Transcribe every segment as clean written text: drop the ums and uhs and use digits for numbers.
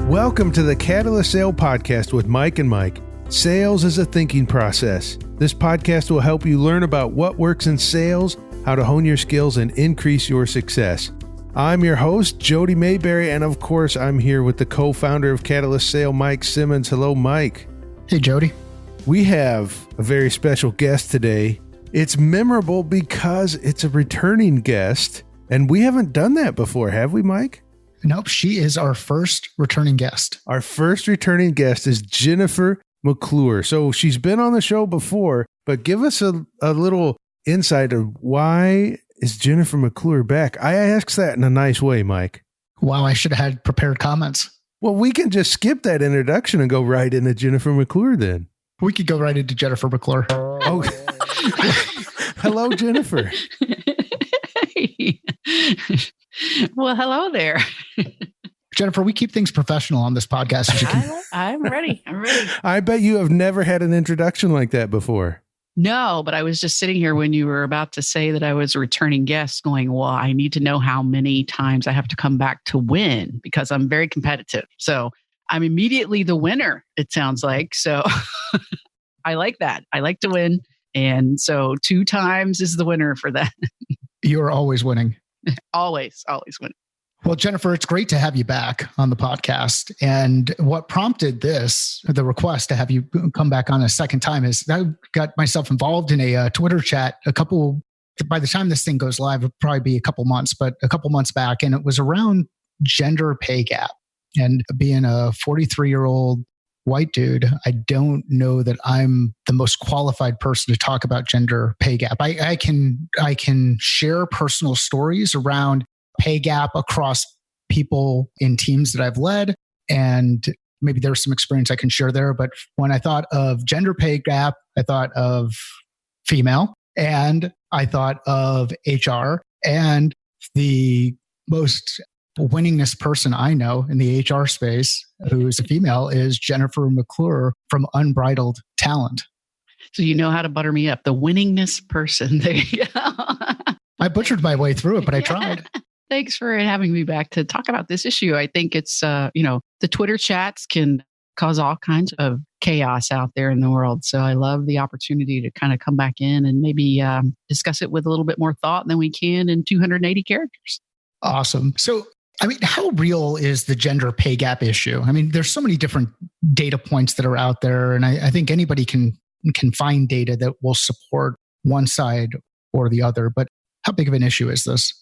Welcome to the Catalyst Sale Podcast with Mike and Mike. Sales is a thinking process. This podcast will help you learn about what works in sales, how to hone your skills, and increase your success. I'm your host, Jody Mayberry, and of course, I'm here with the co-founder of Catalyst Sale, Mike Simmons. Hello, Mike. Hey, Jody. We have a very special guest today. It's memorable because it's a returning guest, and we haven't done that before, have we, Mike? Nope, she is our first returning guest. Our first returning guest is Jennifer McClure. So she's been on the show before, but give us a little insight of why is Jennifer McClure back? I asked that in a nice way, Mike. Wow, I should have had prepared comments. Well, we can just skip that introduction and go right into Jennifer McClure then. We could go right into Jennifer McClure. Oh, hello, Jennifer. Well, hello there. Jennifer, we keep things professional on this podcast. I'm ready. I bet you have never had an introduction like that before. No, but I was just sitting here when you were about to say that I was a returning guest going, well, I need to know how many times I have to come back to win because I'm very competitive. So I'm immediately the winner, it sounds like. So I like that. I like to win. And so 2 times is the winner for that. You're always winning. Always winning. Well, Jennifer, it's great to have you back on the podcast. And what prompted the request to have you come back on a second time is I got myself involved in a Twitter chat by the time this thing goes live, it'll probably be a couple months back. And it was around gender pay gap. And being a 43-year-old white dude, I don't know that I'm the most qualified person to talk about gender pay gap. I can share personal stories around pay gap across people in teams that I've led, and maybe there's some experience I can share there. But when I thought of gender pay gap, I thought of female, and I thought of HR, and the most winningest person I know in the HR space who's a female is Jennifer McClure from Unbridled Talent. So you know how to butter me up. The winningest person. There you go. I butchered my way through it, but I tried. Thanks for having me back to talk about this issue. I think it's, the Twitter chats can cause all kinds of chaos out there in the world. So I love the opportunity to kind of come back in and maybe discuss it with a little bit more thought than we can in 280 characters. Awesome. So, how real is the gender pay gap issue? There's so many different data points that are out there, and I think anybody can find data that will support one side or the other. But how big of an issue is this?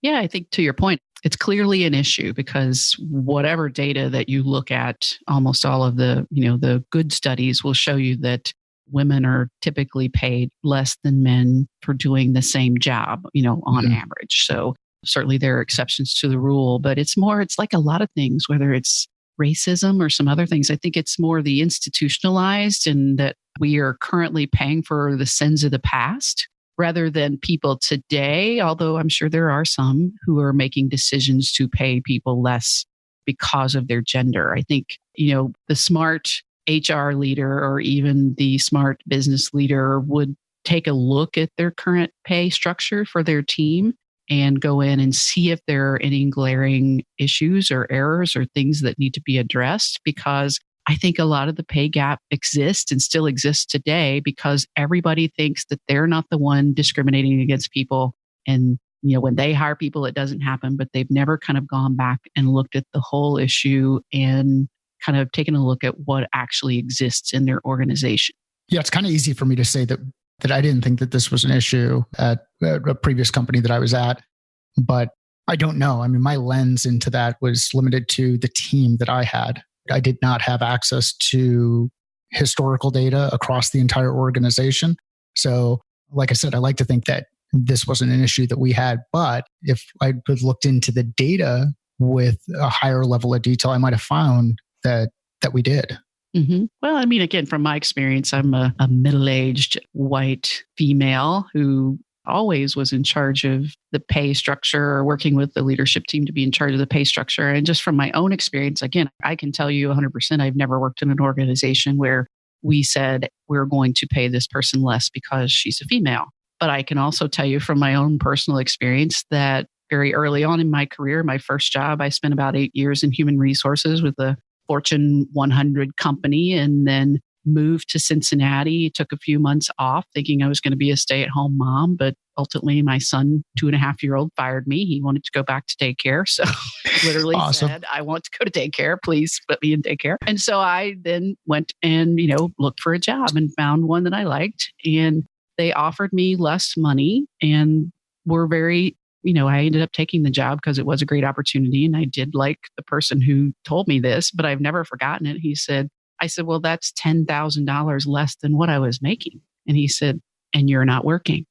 Yeah, I think to your point, it's clearly an issue because whatever data that you look at, almost all of the good studies will show you that women are typically paid less than men for doing the same job, on average. So certainly there are exceptions to the rule, but it's like a lot of things, whether it's racism or some other things. I think it's more the institutionalized and that we are currently paying for the sins of the past rather than people today, although I'm sure there are some who are making decisions to pay people less because of their gender. I think, the smart HR leader or even the smart business leader would take a look at their current pay structure for their team and go in and see if there are any glaring issues or errors or things that need to be addressed, because I think a lot of the pay gap exists and still exists today because everybody thinks that they're not the one discriminating against people. And, when they hire people, it doesn't happen, but they've never kind of gone back and looked at the whole issue and kind of taken a look at what actually exists in their organization. Yeah, it's kind of easy for me to say that I didn't think that this was an issue at a previous company that I was at, but I don't know. My lens into that was limited to the team that I had. I did not have access to historical data across the entire organization. So, like I said, I like to think that this wasn't an issue that we had, but if I had looked into the data with a higher level of detail, I might have found that we did. Mm-hmm. Well, again, from my experience, I'm a middle-aged white female who always was in charge of the pay structure or working with the leadership team to be in charge of the pay structure. And just from my own experience, again, I can tell you 100%, I've never worked in an organization where we said we're going to pay this person less because she's a female. But I can also tell you from my own personal experience that very early on in my career, my first job, I spent about 8 years in human resources with a Fortune 100 company and then moved to Cincinnati. Took a few months off thinking I was going to be a stay-at-home mom, but ultimately my son, 2.5-year-old, fired me. He wanted to go back to daycare. So he literally said, I want to go to daycare. Please put me in daycare. And so I then went and, looked for a job and found one that I liked. And they offered me less money and were very, I ended up taking the job because it was a great opportunity. And I did like the person who told me this, but I've never forgotten it. I said, well, that's $10,000 less than what I was making. And he said, and you're not working.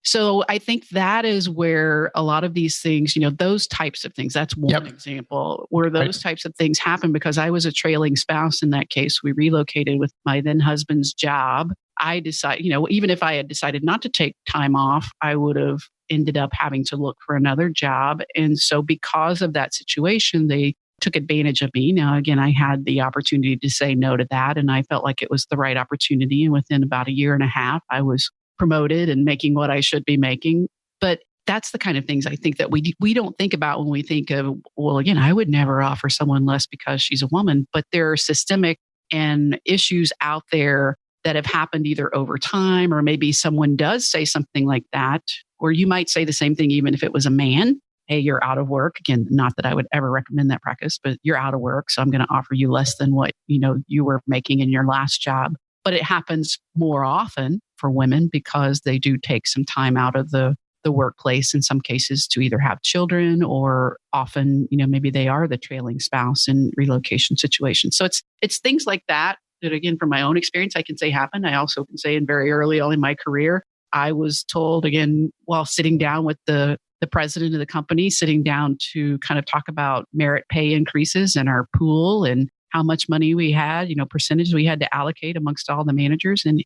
So I think that is where a lot of these things, those types of things, that's one example where those types of things happen because I was a trailing spouse in that case. We relocated with my then husband's job. I decided, even if I had decided not to take time off, I would have ended up having to look for another job. And so because of that situation, they took advantage of me. Now, again, I had the opportunity to say no to that, and I felt like it was the right opportunity. And within about a year and a half, I was promoted and making what I should be making. But that's the kind of things I think that we don't think about when we think of, well, again, I would never offer someone less because she's a woman. But there are systemic and issues out there that have happened either over time or maybe someone does say something like that, or you might say the same thing even if it was a man. Hey, you're out of work. Again, not that I would ever recommend that practice, but you're out of work. So I'm going to offer you less than what, you were making in your last job. But it happens more often for women because they do take some time out of the workplace in some cases to either have children or often, maybe they are the trailing spouse in relocation situations. So it's things like that again, from my own experience, I can say happened. I also can say in very early on in my career, I was told again, while sitting down with the president of the company, sitting down to kind of talk about merit pay increases in our pool and how much money we had, percentage we had to allocate amongst all the managers. And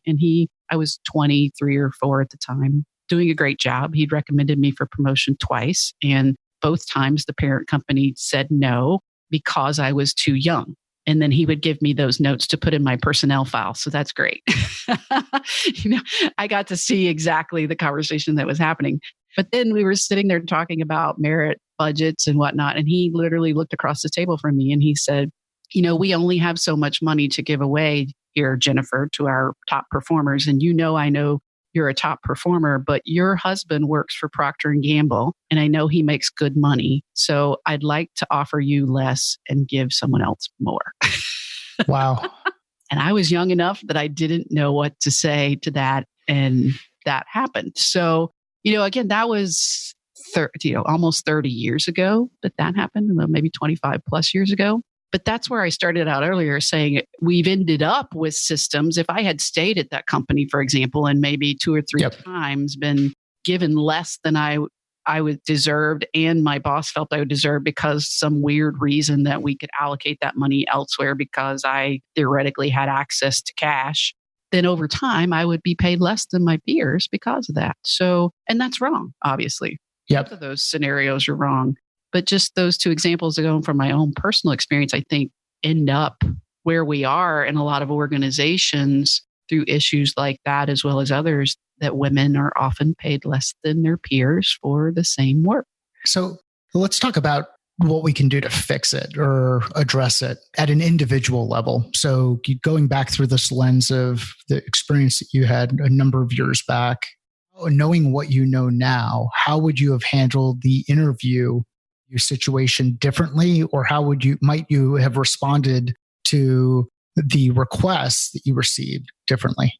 I was 23 or 4 at the time, doing a great job. He'd recommended me for promotion twice. And both times the parent company said no because I was too young. And then he would give me those notes to put in my personnel file. So that's great. I got to see exactly the conversation that was happening. But then we were sitting there talking about merit budgets and whatnot. And he literally looked across the table from me and he said, we only have so much money to give away here, Jennifer, to our top performers. And I know you're a top performer, but your husband works for Procter & Gamble, and I know he makes good money. So I'd like to offer you less and give someone else more. Wow. And I was young enough that I didn't know what to say to that. And that happened. So, again, that was almost 30 years ago that happened, maybe 25 plus years ago. But that's where I started out earlier saying we've ended up with systems. If I had stayed at that company, for example, and maybe 2 or 3 times been given less than I would deserved and my boss felt I would deserve because some weird reason that we could allocate that money elsewhere because I theoretically had access to cash, then over time I would be paid less than my peers because of that. So, and that's wrong, obviously. Both of those scenarios are wrong. But just those 2 examples going from my own personal experience, I think end up where we are in a lot of organizations through issues like that, as well as others, that women are often paid less than their peers for the same work. So let's talk about what we can do to fix it or address it at an individual level. So going back through this lens of the experience that you had a number of years back, knowing what you know now, how would you have handled the interview situation differently, or might you have responded to the requests that you received differently?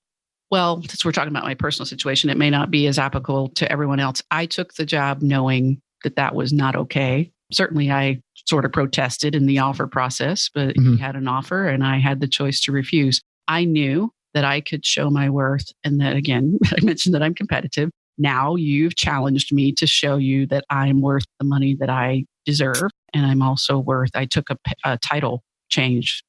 Well, since we're talking about my personal situation, it may not be as applicable to everyone else. I took the job knowing that was not okay. Certainly, I sort of protested in the offer process, but he had an offer and I had the choice to refuse. I knew that I could show my worth and that, again, I mentioned that I'm competitive. Now you've challenged me to show you that I'm worth the money that I deserve. And I'm also I took a title change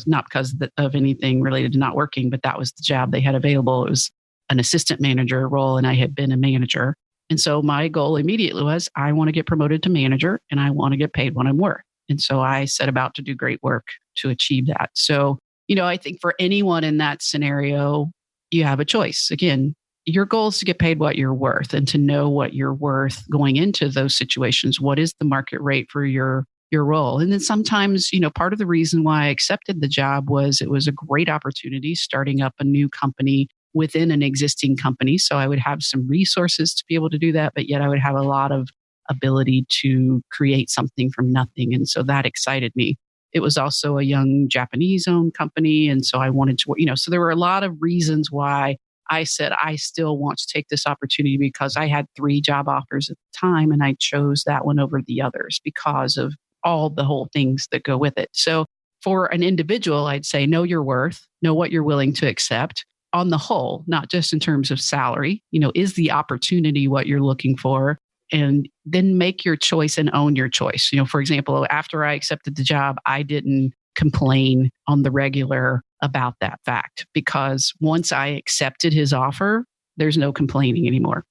not because of anything related to not working, but that was the job they had available. It was an assistant manager role and I had been a manager. And so my goal immediately was I want to get promoted to manager and I want to get paid what I'm worth. And so I set about to do great work to achieve that. So, I think for anyone in that scenario, you have a choice. Again, your goal is to get paid what you're worth and to know what you're worth going into those situations. What is the market rate for your your role. And then sometimes, part of the reason why I accepted the job was it was a great opportunity starting up a new company within an existing company. So I would have some resources to be able to do that, but yet I would have a lot of ability to create something from nothing. And so that excited me. It was also a young Japanese-owned company. And so I wanted to, so there were a lot of reasons why I said I still want to take this opportunity, because I had 3 job offers at the time and I chose that one over the others because of all the whole things that go with it. So for an individual, I'd say know your worth, know what you're willing to accept on the whole, not just in terms of salary. Is the opportunity what you're looking for? And then make your choice and own your choice. For example, after I accepted the job, I didn't complain on the regular about that fact, because once I accepted his offer, there's no complaining anymore.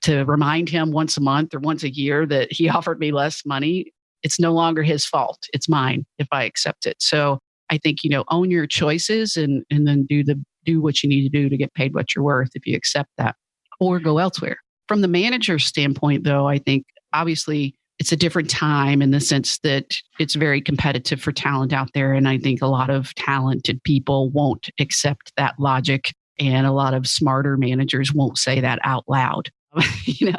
To remind him once a month or once a year that he offered me less money, it's no longer his fault. It's mine if I accept it. So I think, own your choices and then do what you need to do to get paid what you're worth if you accept that, or go elsewhere. From the manager's standpoint, though, I think obviously it's a different time in the sense that it's very competitive for talent out there. And I think a lot of talented people won't accept that logic. And a lot of smarter managers won't say that out loud.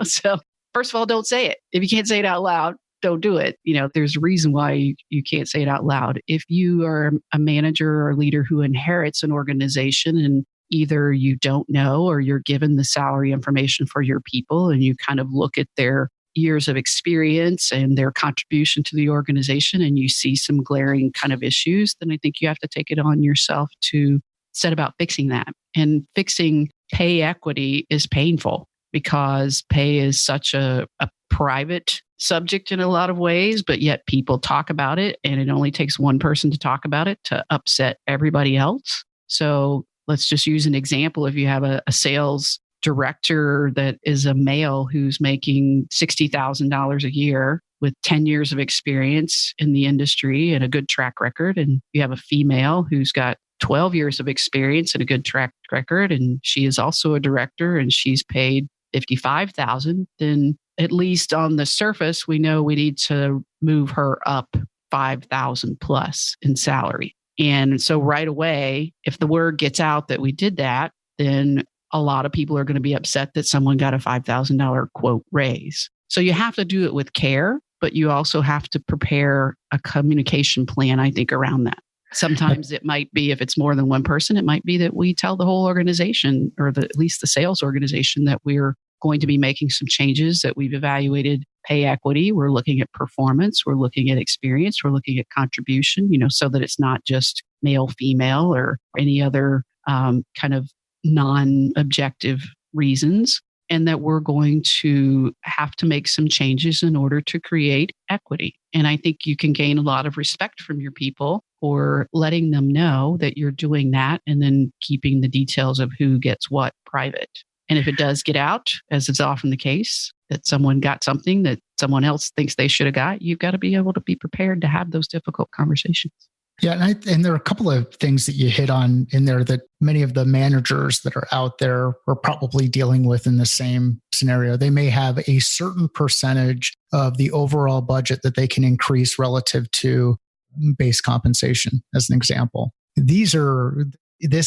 So first of all, don't say it. If you can't say it out loud, don't do it. There's a reason why you can't say it out loud. If you are a manager or leader who inherits an organization and either you don't know or you're given the salary information for your people and you kind of look at their years of experience and their contribution to the organization and you see some glaring kind of issues, then I think you have to take it on yourself to set about fixing that. And fixing pay equity is painful because pay is such a private subject in a lot of ways, but yet people talk about it and it only takes one person to talk about it to upset everybody else. So let's just use an example. If you have a sales director that is a male who's making $60,000 a year with 10 years of experience in the industry and a good track record, and you have a female who's got 12 years of experience and a good track record, and she is also a director and she's paid $55,000, then at least on the surface, we know we need to move her up $5,000 plus in salary. And so right away, if the word gets out that we did that, then a lot of people are going to be upset that someone got a $5,000 quote raise. So you have to do it with care, but you also have to prepare a communication plan, I think, around that. Sometimes it might be, if it's more than one person, it might be that we tell the whole organization, or at least the sales organization, that we're going to be making some changes, that we've evaluated pay equity. We're looking at performance. We're looking at experience. We're looking at contribution, so that it's not just male, female, or any other kind of non-objective reasons. And that we're going to have to make some changes in order to create equity. And I think you can gain a lot of respect from your people for letting them know that you're doing that and then keeping the details of who gets what private. And if it does get out, as is often the case, that someone got something that someone else thinks they should have got, you've got to be able to be prepared to have those difficult conversations. Yeah, and there are a couple of things that you hit on in there that many of the managers that are out there are probably dealing with in the same scenario. They may have a certain percentage of the overall budget that they can increase relative to base compensation, as an example. This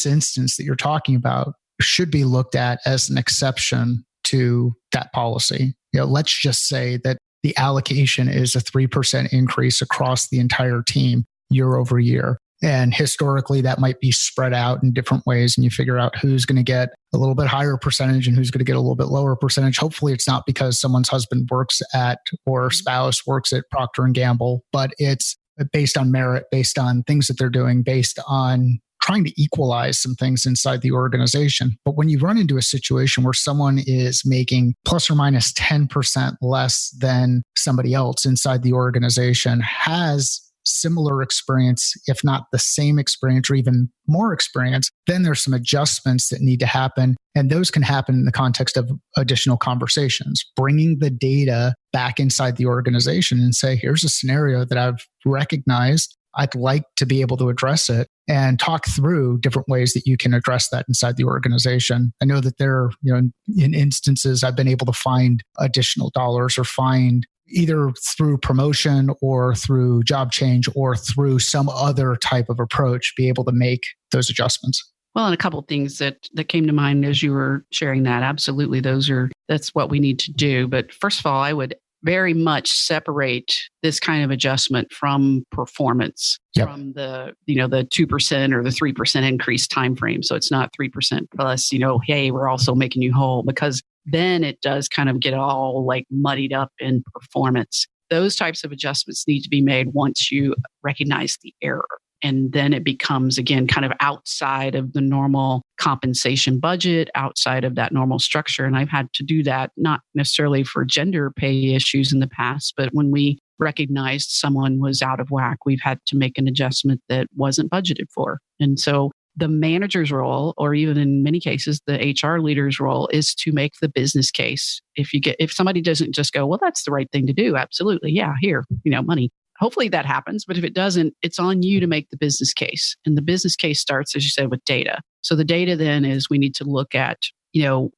instance that you're talking about should be looked at as an exception to that policy. Let's just say that the allocation is a 3% increase across the entire team year over year. And historically, that might be spread out in different ways. And you figure out who's going to get a little bit higher percentage and who's going to get a little bit lower percentage. Hopefully, it's not because someone's husband works at or spouse works at Procter & Gamble, but it's based on merit, based on things that they're doing, based on trying to equalize some things inside the organization. But when you run into a situation where someone is making plus or minus 10% less than somebody else inside the organization, has similar experience, if not the same experience or even more experience, then there's some adjustments that need to happen. And those can happen in the context of additional conversations, bringing the data back inside the organization and say, here's a scenario that I've recognized. I'd like to be able to address it, and talk through different ways that you can address that inside the organization. I know that there, in instances, I've been able to find additional dollars or find either through promotion or through job change or through some other type of approach, be able to make those adjustments? Well, and a couple of things that came to mind as you were sharing that. Absolutely, that's what we need to do. But first of all, I would very much separate this kind of adjustment from performance, from the 2% or the 3% increase time frame. So it's not 3% plus, hey, we're also making you whole, because then it does kind of get all like muddied up in performance. Those types of adjustments need to be made once you recognize the error. And then it becomes, again, kind of outside of the normal compensation budget, outside of that normal structure. And I've had to do that, not necessarily for gender pay issues in the past, but when we recognized someone was out of whack, we've had to make an adjustment that wasn't budgeted for. And so the manager's role, or even in many cases, the HR leader's role, is to make the business case. If somebody doesn't just go, well, that's the right thing to do. Absolutely. Yeah, here, money. Hopefully that happens. But if it doesn't, it's on you to make the business case. And the business case starts, as you said, with data. So the data then is we need to look at,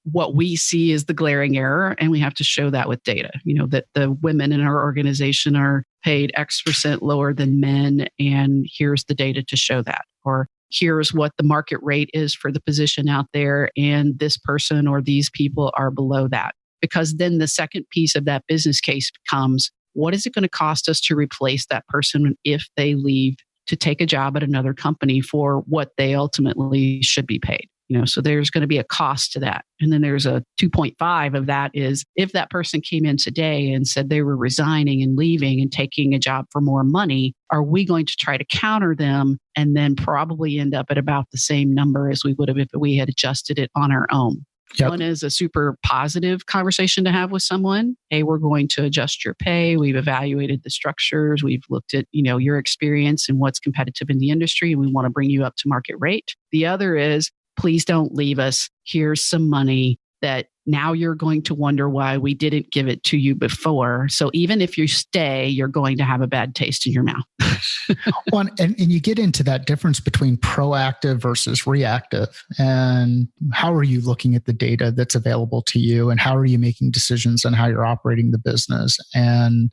what we see as the glaring error, and we have to show that with data, that the women in our organization are paid X% lower than men. And here's the data to show that. Or here's what the market rate is for the position out there. And this person or these people are below that. Because then the second piece of that business case becomes, what is it going to cost us to replace that person if they leave to take a job at another company for what they ultimately should be paid? So there's going to be a cost to that. And then there's a 2.5 of that is if that person came in today and said they were resigning and leaving and taking a job for more money, are we going to try to counter them and then probably end up at about the same number as we would have if we had adjusted it on our own? Yep. One is a super positive conversation to have with someone. Hey, we're going to adjust your pay. We've evaluated the structures. We've looked at, your experience and what's competitive in the industry. And we want to bring you up to market rate. The other is, please don't leave us. Here's some money that now you're going to wonder why we didn't give it to you before. So even if you stay, you're going to have a bad taste in your mouth. Well, and you get into that difference between proactive versus reactive. And how are you looking at the data that's available to you? And how are you making decisions on how you're operating the business? And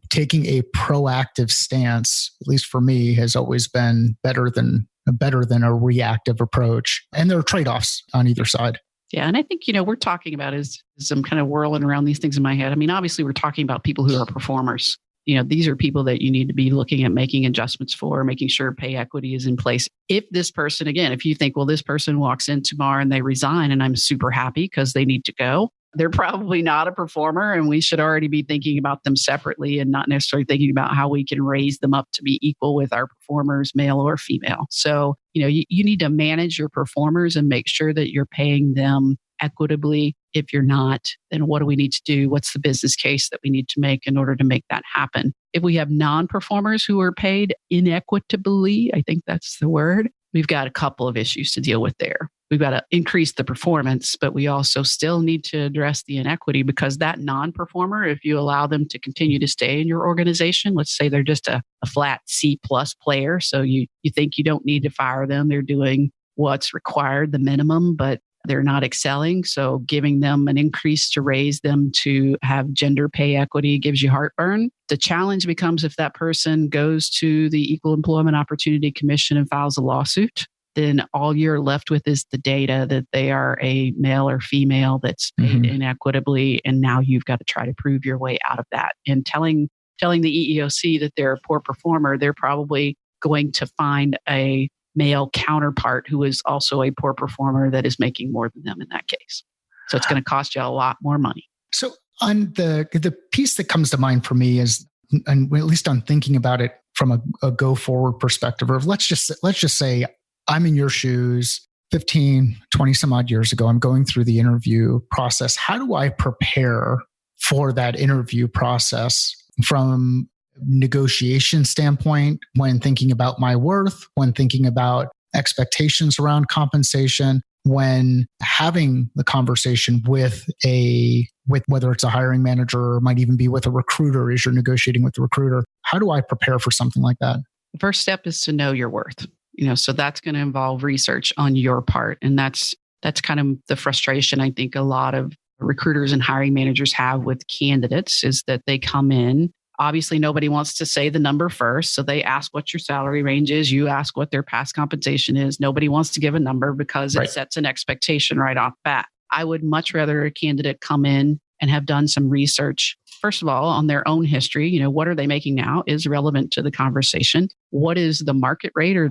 taking a proactive stance, at least for me, has always been better than a reactive approach. And there are trade-offs on either side. Yeah. And I think, we're talking about as I'm kind of whirling around these things in my head. I mean, obviously we're talking about people who are performers. These are people that you need to be looking at making adjustments for, making sure pay equity is in place. If this person, again, if you think, well, this person walks in tomorrow and they resign and I'm super happy because they need to go, they're probably not a performer, and we should already be thinking about them separately and not necessarily thinking about how we can raise them up to be equal with our performers, male or female. So, you need to manage your performers and make sure that you're paying them equitably. If you're not, then what do we need to do? What's the business case that we need to make in order to make that happen? If we have non-performers who are paid inequitably, I think that's the word, we've got a couple of issues to deal with there. We've got to increase the performance, but we also still need to address the inequity, because that non-performer, if you allow them to continue to stay in your organization, let's say they're just a flat C+ player. So you think you don't need to fire them. They're doing what's required, the minimum, but they're not excelling. So giving them an increase to raise them to have gender pay equity gives you heartburn. The challenge becomes if that person goes to the Equal Employment Opportunity Commission and files a lawsuit, then all you're left with is the data that they are a male or female that's paid inequitably. And now you've got to try to prove your way out of that. And telling the EEOC that they're a poor performer, they're probably going to find a male counterpart who is also a poor performer that is making more than them in that case. So it's going to cost you a lot more money. So on the piece that comes to mind for me is, and at least I'm thinking about it from a go forward perspective, or let's just say I'm in your shoes 15, 20 some odd years ago. I'm going through the interview process. How do I prepare for that interview process from negotiation standpoint, when thinking about my worth, when thinking about expectations around compensation, when having the conversation with whether it's a hiring manager or might even be with a recruiter as you're negotiating with the recruiter? How do I prepare for something like that? The first step is to know your worth. So that's going to involve research on your part. And that's kind of the frustration I think a lot of recruiters and hiring managers have with candidates is that they come in. Obviously, nobody wants to say the number first. So they ask what your salary range is. You ask what their past compensation is. Nobody wants to give a number because it sets an expectation right off bat. I would much rather a candidate come in and have done some research, first of all, on their own history. What are they making now is relevant to the conversation. What is the market rate or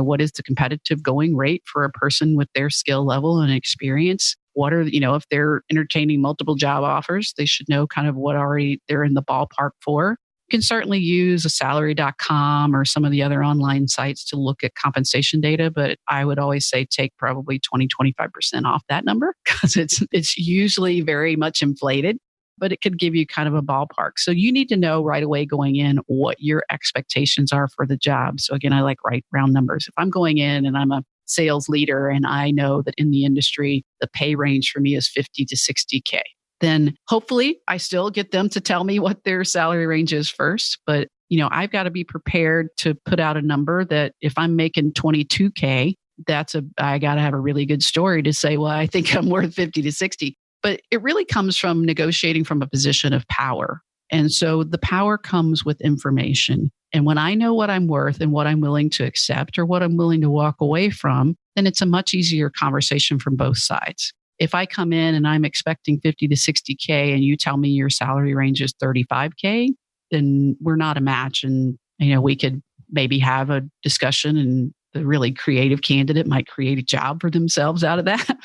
what is the competitive going rate for a person with their skill level and experience? What are, if they're entertaining multiple job offers, they should know kind of what already they're in the ballpark for. You can certainly use a salary.com or some of the other online sites to look at compensation data, but I would always say take probably 20-25% off that number because it's usually very much inflated, but it could give you kind of a ballpark. So you need to know right away going in what your expectations are for the job. So again, I like round numbers. If I'm going in and I'm a sales leader and I know that in the industry, the pay range for me is 50 to 60K. Then hopefully I still get them to tell me what their salary range is first. But, I've got to be prepared to put out a number that if I'm making 22K, I got to have a really good story to say, well, I think I'm worth 50 to 60. But it really comes from negotiating from a position of power. And so the power comes with information. And when I know what I'm worth and what I'm willing to accept or what I'm willing to walk away from, then it's a much easier conversation from both sides. If I come in and I'm expecting 50 to 60K and you tell me your salary range is 35K, then we're not a match. And, we could maybe have a discussion and the really creative candidate might create a job for themselves out of that.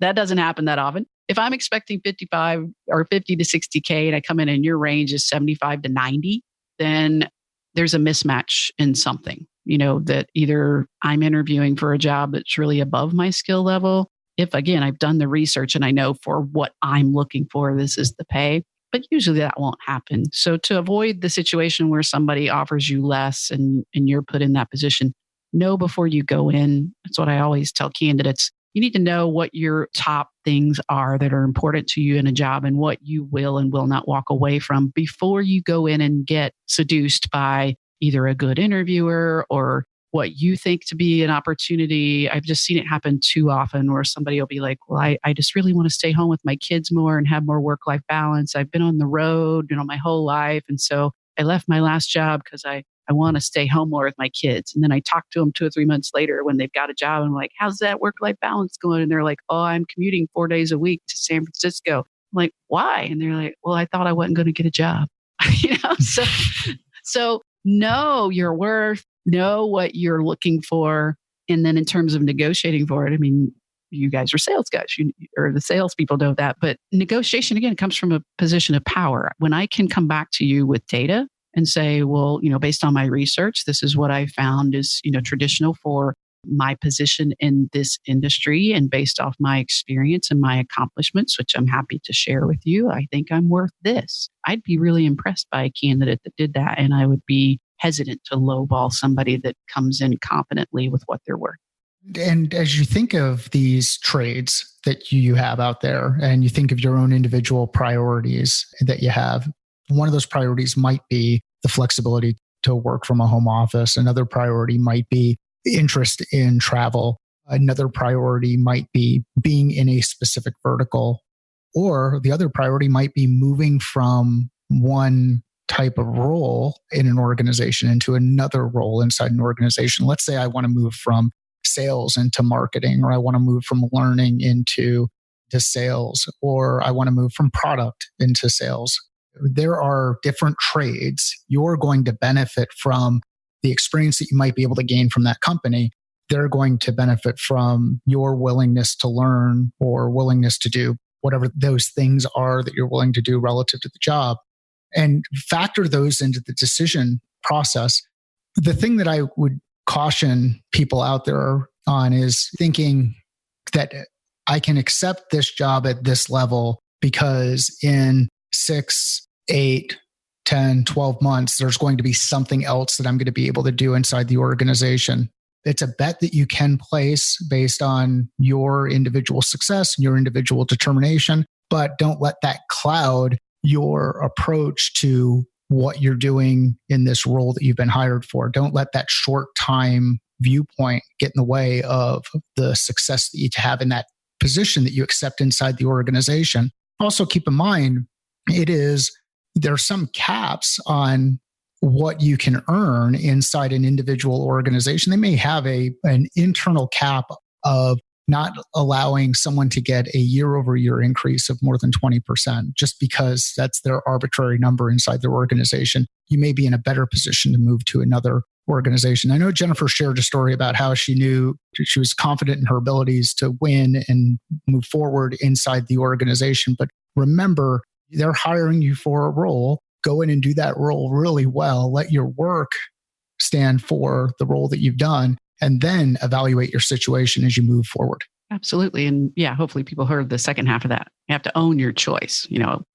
That doesn't happen that often. If I'm expecting 55 or 50 to 60K and I come in and your range is 75 to 90, then there's a mismatch in something, that either I'm interviewing for a job that's really above my skill level. If, again, I've done the research and I know for what I'm looking for, this is the pay, but usually that won't happen. So to avoid the situation where somebody offers you less and you're put in that position, know before you go in. That's what I always tell candidates. You need to know what your top things are that are important to you in a job and what you will and will not walk away from before you go in and get seduced by either a good interviewer or what you think to be an opportunity. I've just seen it happen too often where somebody will be like, well, I just really want to stay home with my kids more and have more work-life balance. I've been on the road, my whole life. And so I left my last job because I want to stay home more with my kids. And then I talk to them 2 or 3 months later when they've got a job. And I'm like, how's that work-life balance going? And they're like, oh, I'm commuting 4 days a week to San Francisco. I'm like, why? And they're like, well, I thought I wasn't going to get a job. So know your worth, know what you're looking for. And then in terms of negotiating for it, you guys are sales guys, or the salespeople know that. But negotiation, again, comes from a position of power. When I can come back to you with data and say, well, based on my research, this is what I found is, traditional for my position in this industry and based off my experience and my accomplishments, which I'm happy to share with you, I think I'm worth this. I'd be really impressed by a candidate that did that. And I would be hesitant to lowball somebody that comes in confidently with what they're worth. And as you think of these trades that you have out there and you think of your own individual priorities that you have, one of those priorities might be the flexibility to work from a home office. Another priority might be interest in travel. Another priority might be being in a specific vertical. Or the other priority might be moving from one type of role in an organization into another role inside an organization. Let's say I want to move from sales into marketing, or I want to move from learning into sales, or I want to move from product into sales. There are different trades. You're going to benefit from the experience that you might be able to gain from that company. They're going to benefit from your willingness to learn or willingness to do whatever those things are that you're willing to do relative to the job, and factor those into the decision process. The thing that I would caution people out there on is thinking that I can accept this job at this level because in 6, 8, 10, 12 months, there's going to be something else that I'm going to be able to do inside the organization. It's a bet that you can place based on your individual success and your individual determination, but don't let that cloud your approach to what you're doing in this role that you've been hired for. Don't let that short time viewpoint get in the way of the success that you have in that position that you accept inside the organization. Also keep in mind, there are some caps on what you can earn inside an individual organization. They may have an internal cap of not allowing someone to get a year-over-year increase of more than 20%, just because that's their arbitrary number inside their organization. You may be in a better position to move to another organization. I know Jennifer shared a story about how she knew she was confident in her abilities to win and move forward inside the organization. But remember, they're hiring you for a role. Go in and do that role really well. Let your work stand for the role that you've done, and then evaluate your situation as you move forward. Absolutely. And yeah, hopefully people heard the second half of that. You have to own your choice.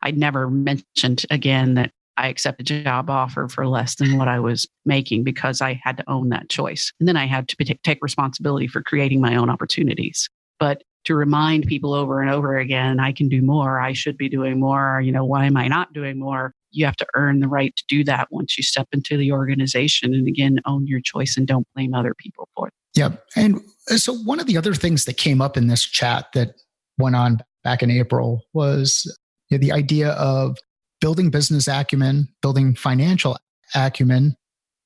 I never mentioned again that I accepted a job offer for less than what I was making because I had to own that choice. And then I had to take responsibility for creating my own opportunities. But to remind people over and over again, I can do more, I should be doing more, why am I not doing more? You have to earn the right to do that once you step into the organization. And again, own your choice and don't blame other people for it. Yep. And so one of the other things that came up in this chat that went on back in April was the idea of building business acumen, building financial acumen,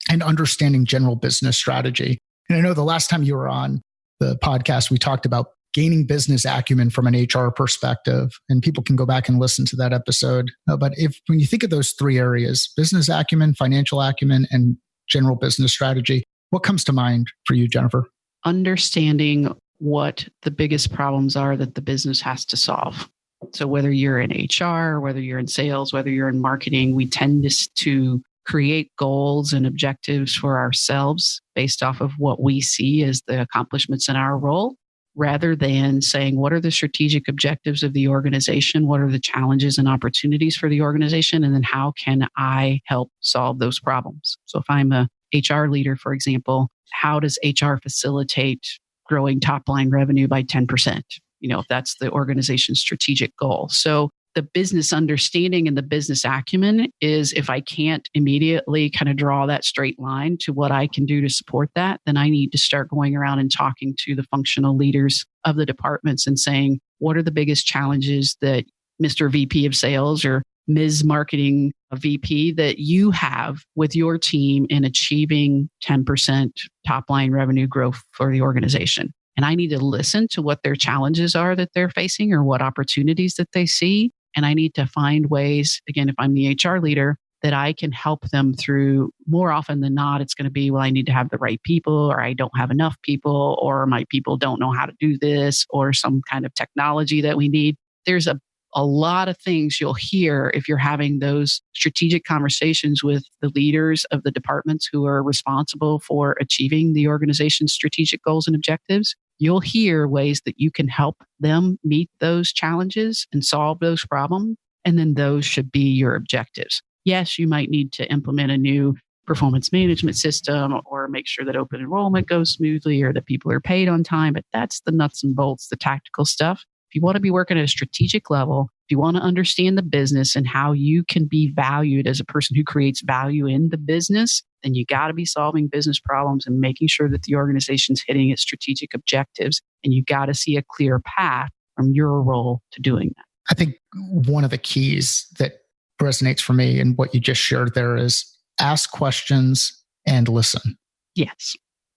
and understanding general business strategy. And I know the last time you were on the podcast, we talked about gaining business acumen from an HR perspective, and people can go back and listen to that episode. But when you think of those three areas, business acumen, financial acumen, and general business strategy, what comes to mind for you, Jennifer? Understanding what the biggest problems are that the business has to solve. So whether you're in HR, whether you're in sales, whether you're in marketing, we tend to create goals and objectives for ourselves based off of what we see as the accomplishments in our role, rather than saying, what are the strategic objectives of the organization? What are the challenges and opportunities for the organization? And then how can I help solve those problems? So if I'm a HR leader, for example, how does HR facilitate growing top line revenue by 10%? If that's the organization's strategic goal. So the business understanding and the business acumen is, if I can't immediately kind of draw that straight line to what I can do to support that, then I need to start going around and talking to the functional leaders of the departments and saying, what are the biggest challenges that Mr. VP of sales or Ms. Marketing VP that you have with your team in achieving 10% top line revenue growth for the organization? And I need to listen to what their challenges are that they're facing or what opportunities that they see. And I need to find ways, again, if I'm the HR leader, that I can help them through. More often than not, it's going to be, well, I need to have the right people, or I don't have enough people, or my people don't know how to do this, or some kind of technology that we need. There's a lot of things you'll hear if you're having those strategic conversations with the leaders of the departments who are responsible for achieving the organization's strategic goals and objectives. You'll hear ways that you can help them meet those challenges and solve those problems. And then those should be your objectives. Yes, you might need to implement a new performance management system or make sure that open enrollment goes smoothly or that people are paid on time. But that's the nuts and bolts, the tactical stuff. If you want to be working at a strategic level, if you want to understand the business and how you can be valued as a person who creates value in the business, then you got to be solving business problems and making sure that the organization's hitting its strategic objectives. And you got to see a clear path from your role to doing that. I think one of the keys that resonates for me and what you just shared there is ask questions and listen. Yes.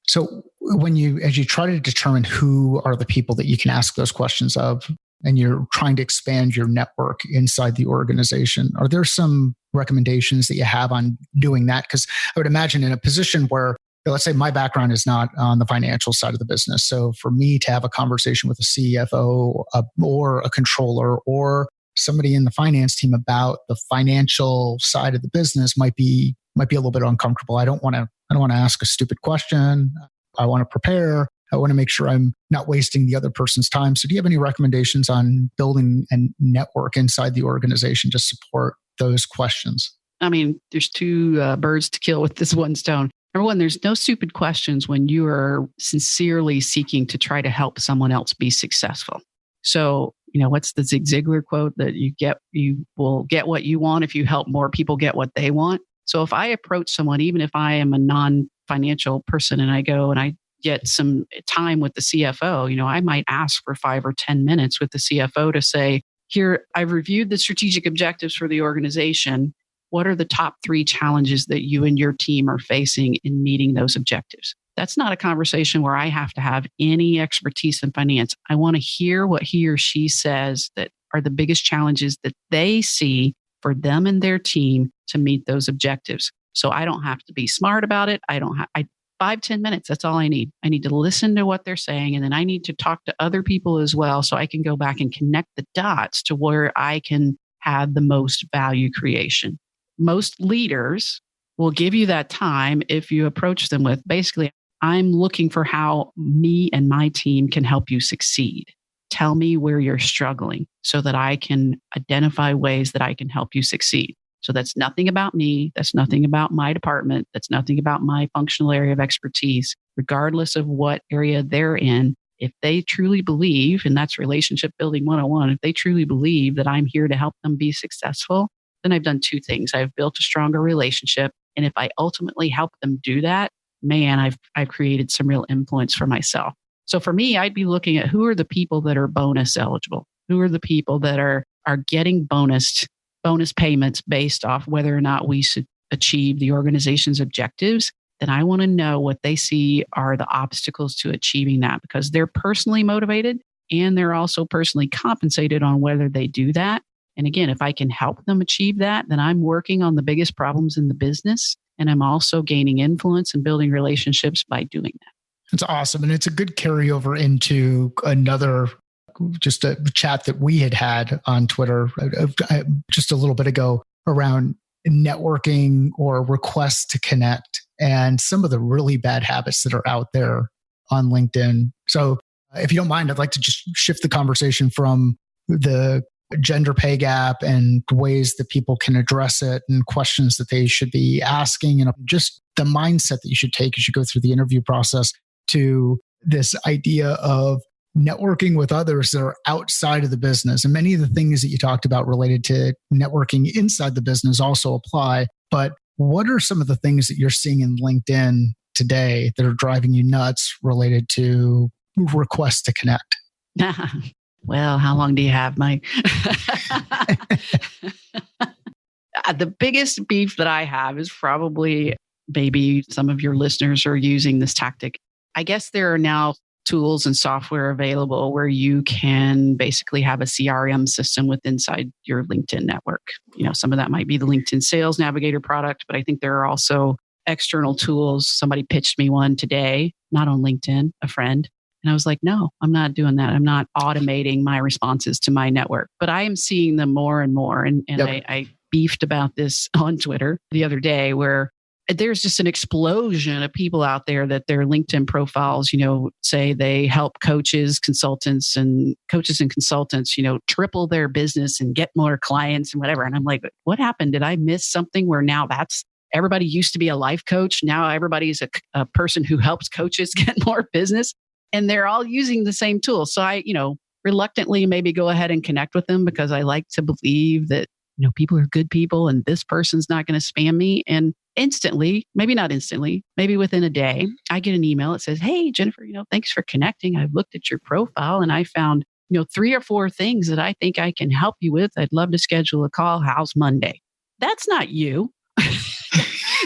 So as you try to determine who are the people that you can ask those questions of, and you're trying to expand your network inside the organization, are there some recommendations that you have on doing that? Because I would imagine in a position where, let's say my background is not on the financial side of the business. So for me to have a conversation with a CFO or a controller or somebody in the finance team about the financial side of the business might be a little bit uncomfortable. I don't want to ask a stupid question. I want to prepare. I want to make sure I'm not wasting the other person's time. So do you have any recommendations on building a network inside the organization to support those questions? I mean, there's two birds to kill with this one stone. Number one, there's no stupid questions when you are sincerely seeking to try to help someone else be successful. So, what's the Zig Ziglar quote that you will get what you want if you help more people get what they want? So if I approach someone, even if I am a non-financial person and I go and I get some time with the CFO, I might ask for 5 or 10 minutes with the CFO to say, here, I've reviewed the strategic objectives for the organization. What are the top 3 challenges that you and your team are facing in meeting those objectives? That's not a conversation where I have to have any expertise in finance. I want to hear what he or she says that are the biggest challenges that they see for them and their team to meet those objectives. So I don't have to be smart about it. 5-10 minutes, that's all I need. I need to listen to what they're saying, and then I need to talk to other people as well so I can go back and connect the dots to where I can have the most value creation. Most leaders will give you that time if you approach them with, basically, I'm looking for how me and my team can help you succeed. Tell me where you're struggling so that I can identify ways that I can help you succeed. So that's nothing about me. That's nothing about my department. That's nothing about my functional area of expertise. Regardless of what area they're in, if they truly believe, and that's relationship building 101, if they truly believe that I'm here to help them be successful, then I've done 2 things. I've built a stronger relationship. And if I ultimately help them do that, man, I've created some real influence for myself. So for me, I'd be looking at who are the people that are bonus eligible? Who are the people that are getting bonus payments based off whether or not we should achieve the organization's objectives? Then I want to know what they see are the obstacles to achieving that, because they're personally motivated and they're also personally compensated on whether they do that. And again, if I can help them achieve that, then I'm working on the biggest problems in the business. And I'm also gaining influence and building relationships by doing that. It's awesome. And it's a good carryover into another, just a chat that we had on Twitter just a little bit ago around networking or requests to connect and some of the really bad habits that are out there on LinkedIn. So if you don't mind, I'd like to just shift the conversation from the gender pay gap and ways that people can address it and questions that they should be asking and just the mindset that you should take as you go through the interview process to this idea of networking with others that are outside of the business. And many of the things that you talked about related to networking inside the business also apply. But what are some of the things that you're seeing in LinkedIn today that are driving you nuts related to requests to connect? Well, how long do you have, Mike? The biggest beef that I have is probably, maybe some of your listeners are using this tactic. I guess there are now tools and software available where you can basically have a CRM system inside your LinkedIn network. Some of that might be the LinkedIn Sales Navigator product, but I think there are also external tools. Somebody pitched me one today, not on LinkedIn, a friend. And I was like, no, I'm not doing that. I'm not automating my responses to my network, but I am seeing them more and more. And yep. I beefed about this on Twitter the other day, where there's just an explosion of people out there that their LinkedIn profiles, say they help coaches and consultants, triple their business and get more clients and whatever. And I'm like, what happened? Did I miss something where now everybody used to be a life coach. Now everybody's a person who helps coaches get more business. And they're all using the same tool. So I, reluctantly maybe go ahead and connect with them because I like to believe that, people are good people and this person's not going to spam me. And instantly, maybe not instantly, maybe within a day, I get an email that says, hey, Jennifer, thanks for connecting. I've looked at your profile and I found, 3 or 4 things that I think I can help you with. I'd love to schedule a call. How's Monday? That's not you.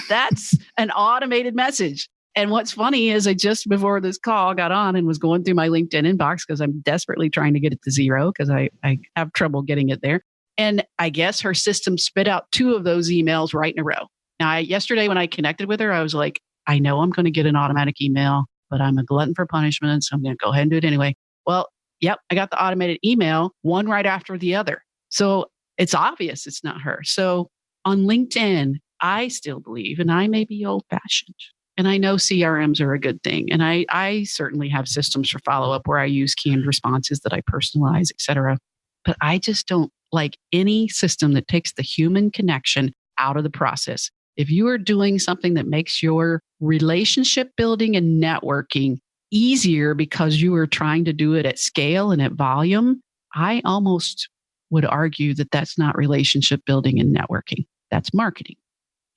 That's an automated message. And what's funny is I just before this call got on and was going through my LinkedIn inbox because I'm desperately trying to get it to 0 because I have trouble getting it there. And I guess her system spit out 2 of those emails right in a row. Now, yesterday when I connected with her, I was like, I know I'm going to get an automatic email, but I'm a glutton for punishment, so I'm going to go ahead and do it anyway. Well, yep, I got the automated email, one right after the other. So it's obvious it's not her. So on LinkedIn, I still believe, and I may be old-fashioned, and I know CRMs are a good thing. And I certainly have systems for follow-up where I use canned responses that I personalize, et cetera. But I just don't like any system that takes the human connection out of the process. If you are doing something that makes your relationship building and networking easier because you are trying to do it at scale and at volume, I almost would argue that that's not relationship building and networking. That's marketing.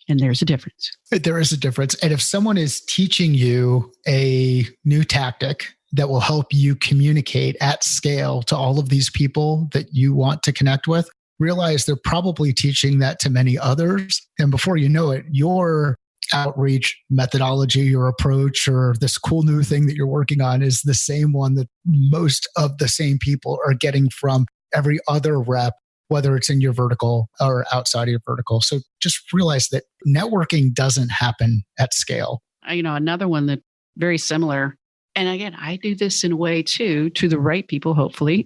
And there's a difference. There is a difference. And if someone is teaching you a new tactic that will help you communicate at scale to all of these people that you want to connect with, realize they're probably teaching that to many others. And before you know it, your outreach methodology or approach or this cool new thing that you're working on is the same one that most of the same people are getting from every other rep, whether it's in your vertical or outside of your vertical. So just realize that networking doesn't happen at scale. Another one that very similar. And again, I do this in a way too, to the right people, hopefully.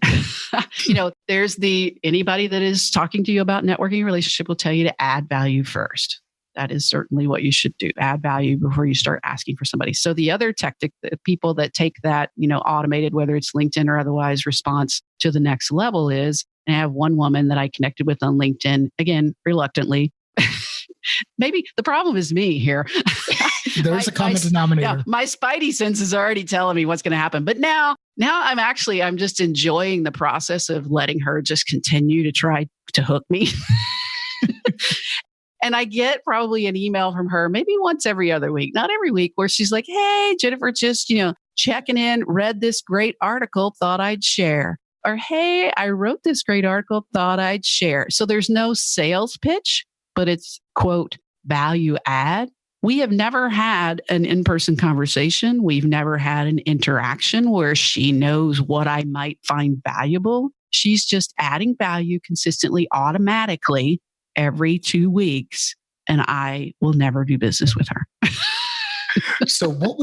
There's anybody that is talking to you about networking relationship will tell you to add value first. That is certainly what you should do. Add value before you start asking for somebody. So the other tactic, the people that take that, automated, whether it's LinkedIn or otherwise, response to the next level is, and I have one woman that I connected with on LinkedIn, again, reluctantly. Maybe the problem is me here. There's a common denominator. Yeah, my spidey sense is already telling me what's going to happen. But now I'm just enjoying the process of letting her just continue to try to hook me. And I get probably an email from her maybe once every other week, not every week, where she's like, hey, Jennifer, just, checking in, read this great article, thought I'd share. Or, hey, I wrote this great article, thought I'd share. So there's no sales pitch, but it's, quote, value add. We have never had an in-person conversation. We've never had an interaction where she knows what I might find valuable. She's just adding value consistently, automatically, every 2 weeks, and I will never do business with her. So what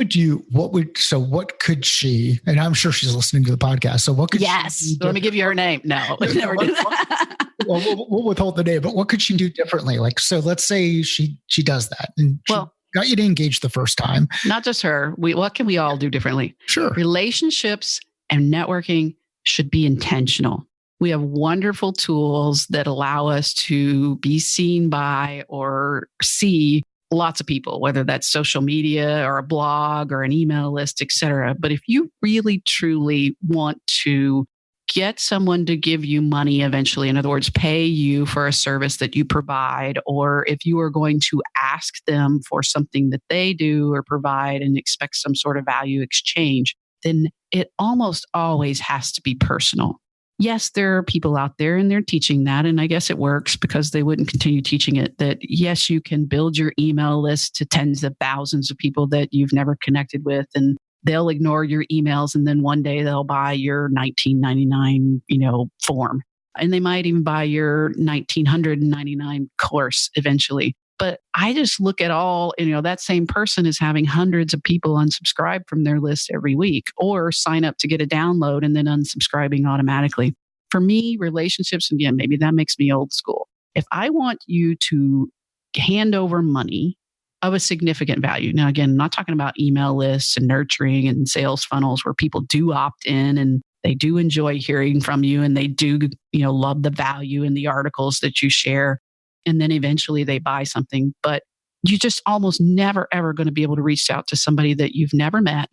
could she, and I'm sure she's listening to the podcast. So what could she do? Let me give you her name. No, never do that. We'll withhold the name, but what could she do differently? Like, so let's say she does that and she got you to engage the first time. Not just her. What can we all do differently? Sure. Relationships and networking should be intentional. We have wonderful tools that allow us to be seen by or see lots of people, whether that's social media or a blog or an email list, et cetera. But if you really, truly want to get someone to give you money eventually, in other words, pay you for a service that you provide, or if you are going to ask them for something that they do or provide and expect some sort of value exchange, then it almost always has to be personal. Yes, there are people out there and they're teaching that. And I guess it works because they wouldn't continue teaching it, that yes, you can build your email list to tens of thousands of people that you've never connected with, and they'll ignore your emails. And then one day they'll buy your $19.99, form. And they might even buy your $1,999 course eventually. But I just look at all, that same person is having hundreds of people unsubscribe from their list every week or sign up to get a download and then unsubscribing automatically. For me, relationships, again, maybe that makes me old school. If I want you to hand over money of a significant value, now again, I'm not talking about email lists and nurturing and sales funnels where people do opt in and they do enjoy hearing from you and they do, love the value in the articles that you share. And then eventually they buy something, but you just almost never, ever going to be able to reach out to somebody that you've never met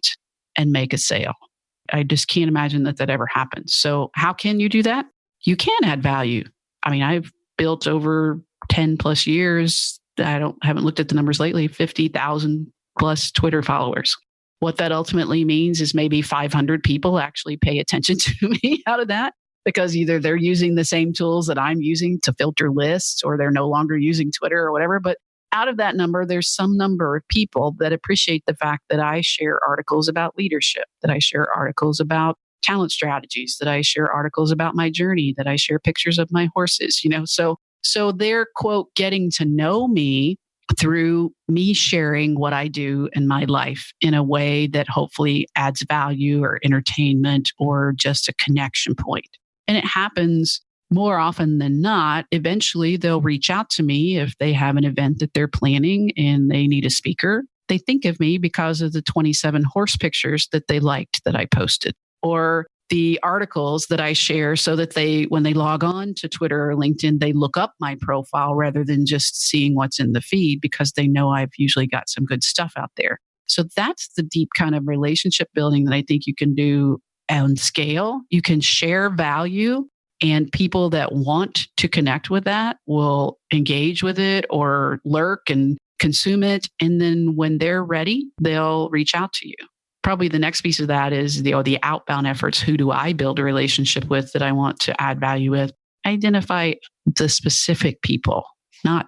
and make a sale. I just can't imagine that ever happens. So how can you do that? You can add value. I mean, I've built over 10 plus years. Haven't looked at the numbers lately, 50,000 plus Twitter followers. What that ultimately means is maybe 500 people actually pay attention to me out of that, because either they're using the same tools that I'm using to filter lists or they're no longer using Twitter or whatever. But out of that number, there's some number of people that appreciate the fact that I share articles about leadership, that I share articles about talent strategies, that I share articles about my journey, that I share pictures of my horses, So they're, quote, getting to know me through me sharing what I do in my life in a way that hopefully adds value or entertainment or just a connection point. And it happens more often than not. Eventually, they'll reach out to me if they have an event that they're planning and they need a speaker. They think of me because of the 27 horse pictures that they liked that I posted, or the articles that I share so that when they log on to Twitter or LinkedIn, they look up my profile rather than just seeing what's in the feed, because they know I've usually got some good stuff out there. So that's the deep kind of relationship building that I think you can do on scale. You can share value, and people that want to connect with that will engage with it or lurk and consume it. And then when they're ready, they'll reach out to you. probably the next piece of that is the outbound efforts. Who do I build a relationship with that I want to add value with? Identify the specific people, not,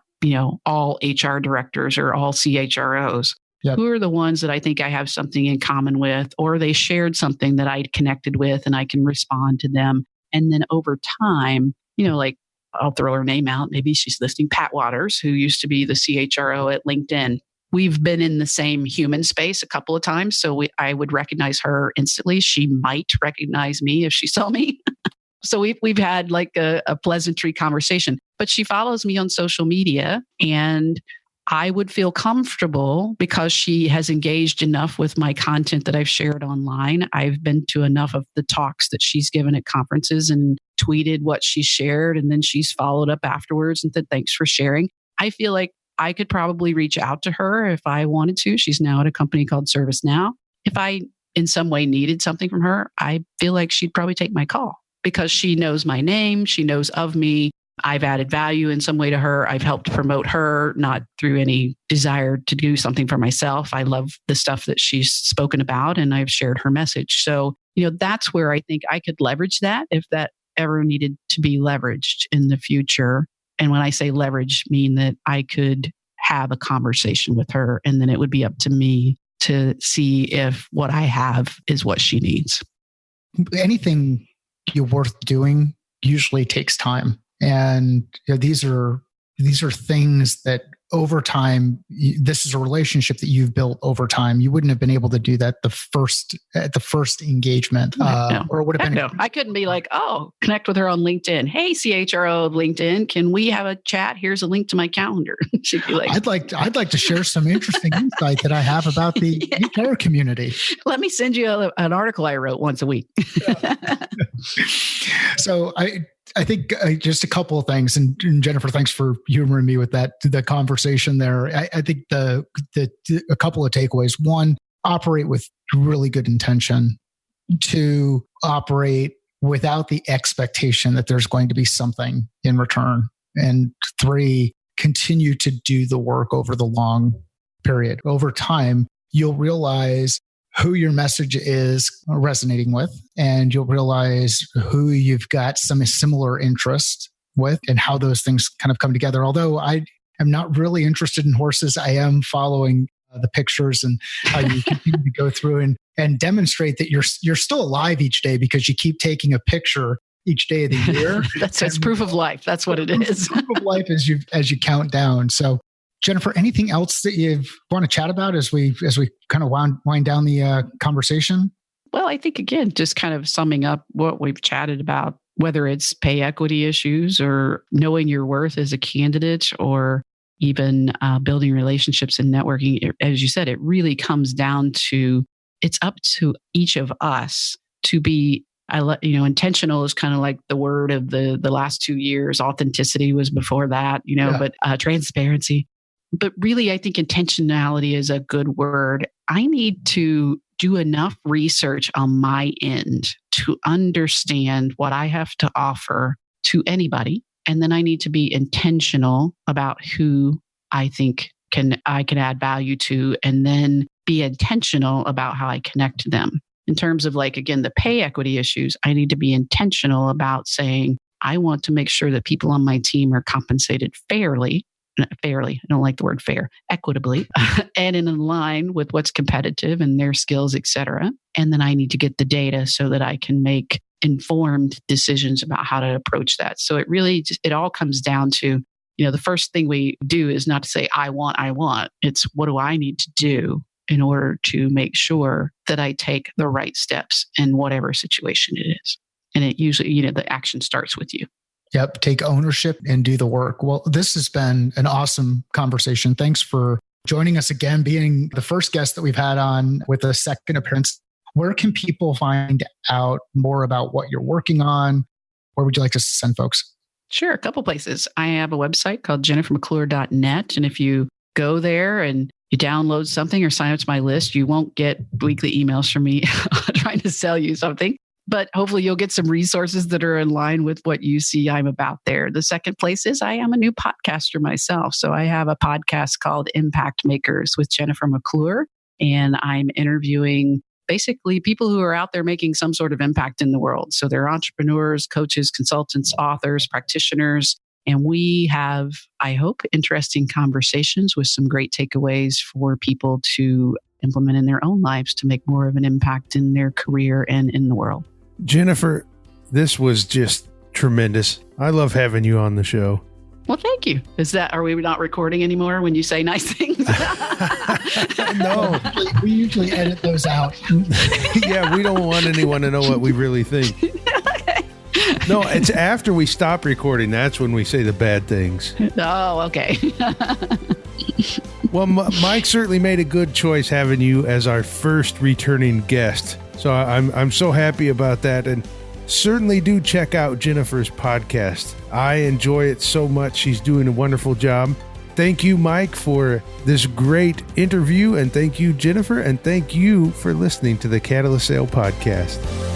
all HR directors or all CHROs. Yep. Who are the ones that I think I have something in common with, or they shared something that I connected with and I can respond to them. And then over time, like I'll throw her name out. Maybe she's listing Pat Waters, who used to be the CHRO at LinkedIn. We've been in the same human space a couple of times, so I would recognize her instantly. She might recognize me if she saw me. So we've had like a pleasantry conversation. But she follows me on social media, and I would feel comfortable because she has engaged enough with my content that I've shared online. I've been to enough of the talks that she's given at conferences and tweeted what she shared, and then she's followed up afterwards and said, thanks for sharing. I feel like I could probably reach out to her if I wanted to. She's now at a company called ServiceNow. If I in some way needed something from her, I feel like she'd probably take my call because she knows my name. She knows of me. I've added value in some way to her. I've helped promote her, not through any desire to do something for myself. I love the stuff that she's spoken about, and I've shared her message. So, that's where I think I could leverage that if that ever needed to be leveraged in the future. And when I say leverage, mean that I could have a conversation with her, and then it would be up to me to see if what I have is what she needs. Anything you're worth doing usually takes time. And these are things that over time, this is a relationship that you've built over time. You wouldn't have been able to do that at the first engagement, or it would have been. No, I couldn't be like, connect with her on LinkedIn. Hey, CHRO of LinkedIn, can we have a chat? Here's a link to my calendar. She'd be like, I'd like to share some interesting insight that I have about the HR community. Let me send you an article I wrote once a week. So I think just a couple of things, and Jennifer, thanks for humoring me with the conversation there. I think a couple of takeaways. One, operate with really good intention. Two, operate without the expectation that there's going to be something in return. And three, continue to do the work over the long period. Over time, you'll realize who your message is resonating with, and you'll realize who you've got some similar interest with and how those things kind of come together. Although I am not really interested in horses, I am following the pictures and how you continue to go through and demonstrate that you're still alive each day because you keep taking a picture each day of the year. It's proof of life. That's what it is. Proof of life as you count down. So, Jennifer, anything else that you want to chat about as we kind of wind down the conversation? Well, I think, again, just kind of summing up what we've chatted about, whether it's pay equity issues or knowing your worth as a candidate or even building relationships and networking. As you said, it really comes down to, it's up to each of us to be, intentional is kind of like the word of the last 2 years. Authenticity was before that, but transparency. But really, I think intentionality is a good word. I need to do enough research on my end to understand what I have to offer to anybody. And then I need to be intentional about who I think I can add value to, and then be intentional about how I connect to them. In terms of the pay equity issues, I need to be intentional about saying, I want to make sure that people on my team are compensated fairly, I don't like the word fair, equitably, and in line with what's competitive and their skills, et cetera. And then I need to get the data so that I can make informed decisions about how to approach that. So it all comes down to, the first thing we do is not to say, I want. It's what do I need to do in order to make sure that I take the right steps in whatever situation it is. And it usually, the action starts with you. Yep. Take ownership and do the work. Well, this has been an awesome conversation. Thanks for joining us again, being the first guest that we've had on with a second appearance. Where can people find out more about what you're working on? Where would you like us to send folks? Sure. A couple places. I have a website called jennifermcclure.net. And if you go there and you download something or sign up to my list, you won't get weekly emails from me trying to sell you something. But hopefully you'll get some resources that are in line with what you see I'm about there. The second place is I am a new podcaster myself. So I have a podcast called Impact Makers with Jennifer McClure. And I'm interviewing basically people who are out there making some sort of impact in the world. So they're entrepreneurs, coaches, consultants, authors, practitioners. And we have, I hope, interesting conversations with some great takeaways for people to implement in their own lives to make more of an impact in their career and in the world. Jennifer, this was just tremendous. I love having you on the show. Well, thank you. Are we not recording anymore when you say nice things? No. We usually edit those out. Yeah, we don't want anyone to know what we really think. No, it's after we stop recording. That's when we say the bad things. Oh, okay. Well, Mike certainly made a good choice having you as our first returning guest. So I'm so happy about that. And certainly do check out Jennifer's podcast. I enjoy it so much. She's doing a wonderful job. Thank you, Mike, for this great interview. And thank you, Jennifer. And thank you for listening to the Catalyst Sale Podcast.